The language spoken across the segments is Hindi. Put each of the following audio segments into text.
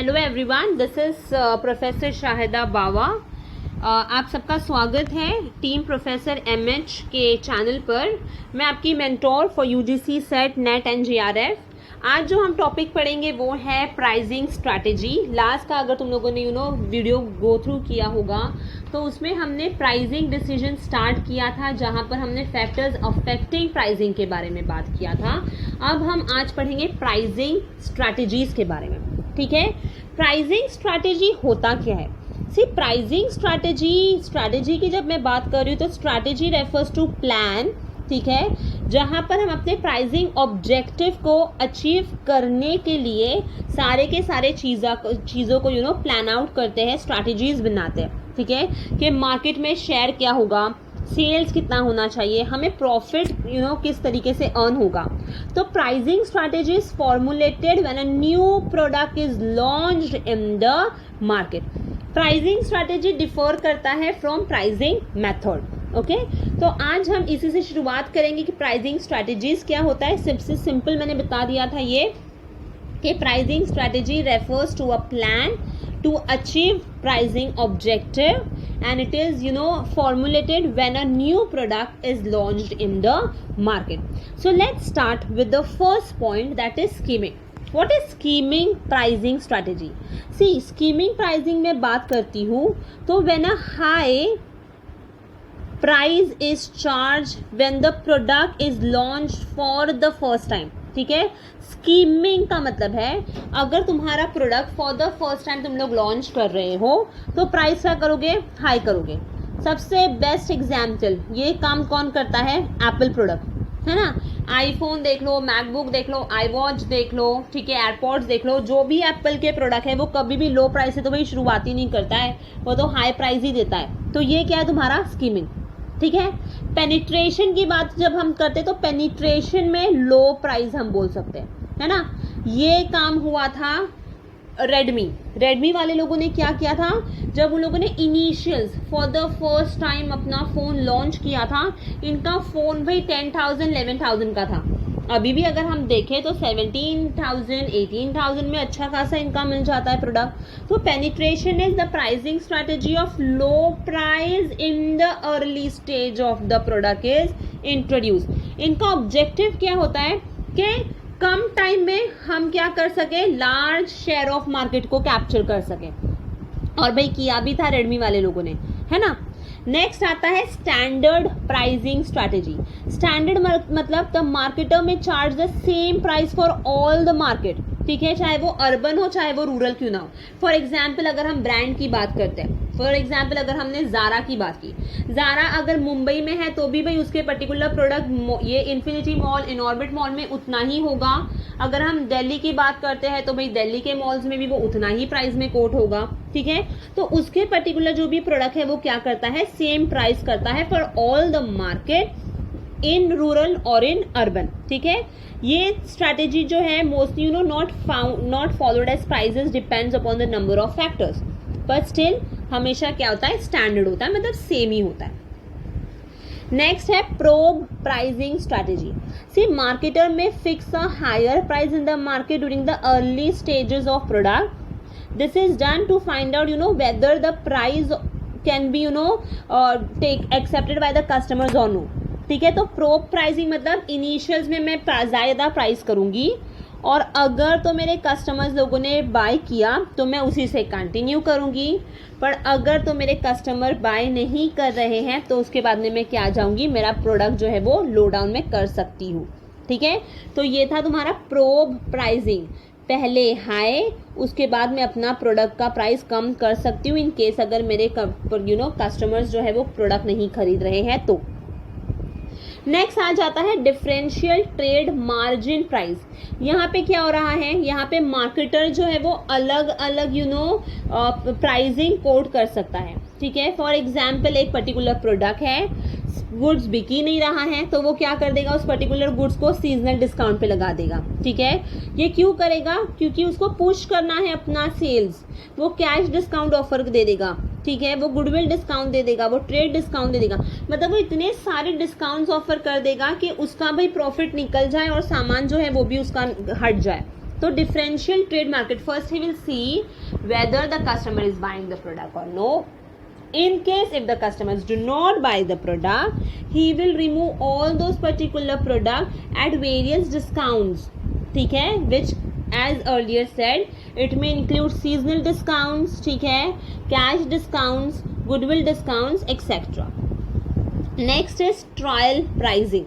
Hello everyone, this is professor Shahida Bawa. आप सबका स्वागत है टीम प्रोफेसर एमएच के चैनल पर। मैं आपकी mentor for UGC SET NET and JRF. आज जो हम टॉपिक पढ़ेंगे वो है प्राइसिंग स्ट्रैटेजी। लास्ट का अगर तुम लोगों ने वीडियो गो थ्रू किया होगा तो उसमें हमने प्राइसिंग डिसीजन स्टार्ट किया था, जहां पर हमने फैक्टर्स अफेक्टिंग प्राइसिंग के बारे में बात किया था। अब हम आज पढ़ेंगे प्राइसिंग स्ट्रैटेजीज के बारे में। ठीक है, प्राइसिंग स्ट्रैटेजी होता क्या है? सी, प्राइसिंग स्ट्रैटेजी की जब मैं बात कर रही हूँ तो स्ट्रैटेजी रेफर्स टू प्लान, ठीक है, जहां पर हम अपने प्राइसिंग ऑब्जेक्टिव को अचीव करने के लिए सारे के सारे चीज़ों को प्लान आउट करते हैं, स्ट्रैटेजीज बनाते हैं। ठीक है, कि मार्केट में शेयर क्या होगा, सेल्स कितना होना चाहिए, हमें प्रॉफिट किस तरीके से अर्न होगा। तो pricing strategy is formulated when a new product is launched in the market. Pricing strategy differ करता है फ्रॉम प्राइसिंग मेथड। ओके, तो आज हम इसी से शुरुआत करेंगे कि प्राइसिंग स्ट्रैटेजीज क्या होता है। सबसे सिंपल मैंने बता दिया था ये कि pricing strategy refers to a plan to achieve pricing objective and it is formulated when a new product is launched in the market. So let's start with the first point, that is scheming. What is scheming pricing strategy? See, scheming pricing में बात करती हूँ तो when a high price is charged when the product is launched for the first time. ठीक है, स्कीमिंग का मतलब है अगर तुम्हारा product for the first time तुम लोग लॉन्च कर रहे हो तो प्राइस क्या करोगे, हाई करोगे। सबसे बेस्ट एग्जाम्पल ये काम कौन करता है? एप्पल प्रोडक्ट, है ना। आईफोन देख लो, मैकबुक देख लो, आई वॉच देख लो, ठीक है, एयरपॉड्स देख लो, जो भी एप्पल के प्रोडक्ट है वो कभी भी लो प्राइस से तो भाई शुरुआत ही नहीं करता है, वो तो हाई प्राइस ही देता है। तो ये क्या है? तुम्हारा स्कीमिंग। ठीक है, पेनिट्रेशन की बात जब हम करते तो पेनिट्रेशन में लो प्राइस हम बोल सकते हैं, है ना। ये काम हुआ था रेडमी वाले लोगों ने क्या किया था, जब उन लोगों ने initials for the first time अपना फोन लॉन्च किया था, इनका फोन भाई 10,000 11,000 का था। अभी भी अगर हम देखें तो 17,000 18,000 में अच्छा खासा इनका मिल जाता है प्रोडक्ट। तो penetration is the pricing strategy of low price in the early stage of the product is introduce. इनका ऑब्जेक्टिव क्या होता है कि कम टाइम में हम क्या कर सके, लार्ज शेयर ऑफ मार्केट को कैप्चर कर सके, और भाई किया भी था रेडमी वाले लोगों ने, है ना। नेक्स्ट आता है स्टैंडर्ड प्राइसिंग स्ट्रैटेजी। स्टैंडर्ड मतलब द मार्केटर में charge the same price for all the market, ठीक है, चाहे वो अर्बन हो चाहे वो रूरल क्यों ना हो। फॉर एग्जाम्पल अगर हम ब्रांड की बात करते हैं, फॉर एग्जाम्पल अगर हमने जारा की बात की, जारा अगर मुंबई में है तो भी भाई उसके पर्टिकुलर प्रोडक्ट ये इन्फिनिटी मॉल, इनऑर्बिट मॉल में उतना ही होगा। अगर हम दिल्ली की बात करते हैं तो भाई दिल्ली के मॉल्स में भी वो उतना ही प्राइस में कोट होगा। ठीक है, तो उसके पर्टिकुलर जो भी प्रोडक्ट है वो क्या करता है, सेम प्राइस करता है for all the market in rural और इन अर्बन। ठीक है, ये स्ट्रैटेजी जो है mostly not followed as prices depends upon the number of factors, but still हमेशा क्या होता है, स्टैंडर्ड होता है, मतलब सेम ही होता है। नेक्स्ट है probe pricing strategy. See, marketer may fix a higher price in the market during the early stages of product. This is done to find out whether the price can be take accepted by the customers और नो। ठीक है, तो प्रोब प्राइसिंग मतलब इनिशियल्स में मैं ज़्यादा प्राइस करूंगी और अगर तो मेरे कस्टमर्स लोगों ने बाय किया तो मैं उसी से कंटिन्यू करूंगी, पर अगर तो मेरे कस्टमर बाय नहीं कर रहे हैं तो उसके बाद में मैं क्या आ जाऊंगी, मेरा प्रोडक्ट जो है वो लो डाउन में कर सकती हूँ। ठीक है, तो ये था तुम्हारा प्रोब प्राइसिंग। पहले हाई, उसके बाद में अपना प्रोडक्ट का प्राइस कम कर सकती हूँ इन केस अगर मेरे कस्टमर्स जो है वो प्रोडक्ट नहीं खरीद रहे हैं तो। नेक्स्ट आ जाता है डिफरेंशियल ट्रेड मार्जिन प्राइस। यहाँ पे क्या हो रहा है, यहाँ पे मार्केटर जो है वो अलग अलग प्राइसिंग कोड कर सकता है। ठीक है, फॉर एग्जाम्पल एक पर्टिकुलर प्रोडक्ट है, गुड्स बिक ही नहीं रहा है तो वो क्या कर देगा, उस पर्टिकुलर गुड्स को सीजनल डिस्काउंट पे लगा देगा। ठीक है, ये क्यों करेगा, क्योंकि उसको पुश करना है अपना सेल्स, वो कैश डिस्काउंट ऑफर दे देगा। ठीक है, वो गुडविल डिस्काउंट दे देगा, वो ट्रेड डिस्काउंट दे देगा, मतलब वो इतने सारे डिस्काउंट्स ऑफर कर देगा कि उसका भाई प्रॉफिट निकल जाए और सामान जो है वो भी उसका हट जाए। तो differential trade market, first he will see whether the customer is buying the product और no. In case if the customers do not buy the product, he will remove all those particular product at various discounts. ठीक है, which as earlier said, it may include seasonal discounts, ठीक है, cash discounts, goodwill discounts, etc. Next is trial pricing.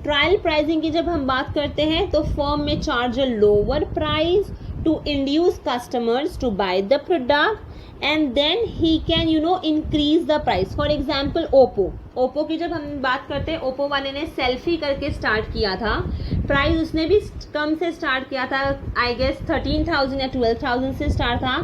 Trial pricing की जब हम बात करते हैं तो firm may charge a lower price to induce customers to buy the product and then he can increase the price. For example Oppo की जब हम बात करते हैं, ओप्पो वाले ने सेल्फी करके स्टार्ट किया था. प्राइस उसने भी कम से स्टार्ट किया था, आई गेस 13,000 या 12,000 से स्टार्ट था.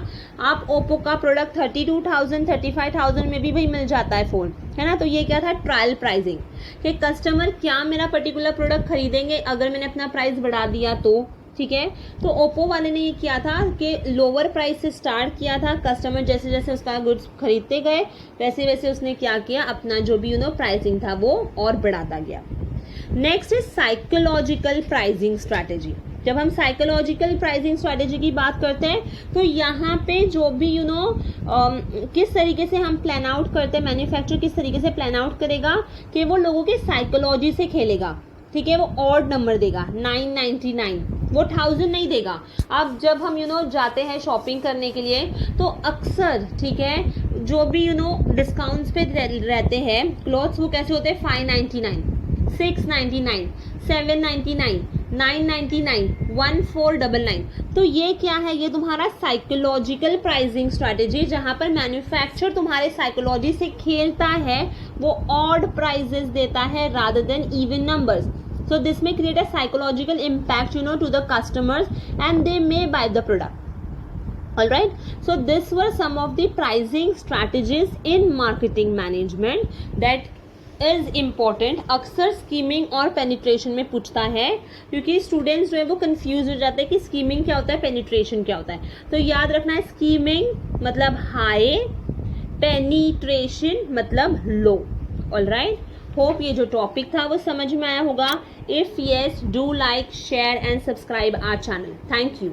आप ओप्पो का प्रोडक्ट 32,000 35,000 में भी भाई मिल जाता है फोन, है ना. तो ये क्या था, ट्रायल प्राइसिंग, कि कस्टमर क्या मेरा पर्टिकुलर प्रोडक्ट खरीदेंगे अगर मैंने अपना प्राइस बढ़ा दिया तो. ठीक है, तो ओप्पो वाले ने ये किया था कि लोअर प्राइस से स्टार्ट किया था. कस्टमर जैसे जैसे उसका गुड्स खरीदते गए वैसे वैसे उसने क्या किया, अपना जो भी प्राइसिंग था वो और बढ़ाता गया. Next is psychological pricing strategy. जब हम साइकोलॉजिकल प्राइसिंग स्ट्रैटेजी की बात करते हैं तो यहाँ पे जो भी किस तरीके से हम प्लान आउट करते हैं, मैन्युफैक्चरर किस तरीके से प्लान आउट करेगा कि वो लोगों के साइकोलॉजी से खेलेगा. ठीक है, वो ऑड नंबर देगा 999, वो 1000 नहीं देगा. अब जब हम जाते हैं शॉपिंग करने के लिए तो अक्सर, ठीक है, जो भी डिस्काउंट्स पे रहते हैं क्लॉथ्स, वो कैसे होते हैं, 599, 699, 799, 999, 1499. तो ये क्या है, ये तुम्हारा साइकोलॉजिकल प्राइसिंग स्ट्रैटेजी, जहां पर मैन्युफैक्चरर तुम्हारे साइकोलॉजी से खेलता है, वो ऑड प्राइजेस देता है rather than even numbers. So this may create a psychological impact to the customers and they may buy the product. Alright, so this were some of the pricing strategies in marketing management that is important. अक्सर स्कीमिंग और पेनिट्रेशन में पूछता है, क्योंकि स्टूडेंट्स जो है वो कंफ्यूज हो जाते हैं कि स्कीमिंग क्या होता है, पेनिट्रेशन क्या होता है. तो याद रखना है, स्कीमिंग मतलब हाई, पेनिट्रेशन मतलब लो. ऑलराइट, होप ये जो टॉपिक था वो समझ में आया होगा. If yes, do like, share and subscribe our channel. Thank you.